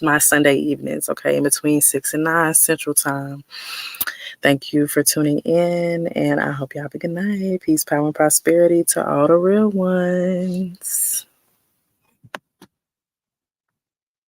my Sunday evenings, okay, in between 6 and 9 Central Time. Thank you for tuning in, and I hope you have a good night. Peace, power, and prosperity to all the real ones.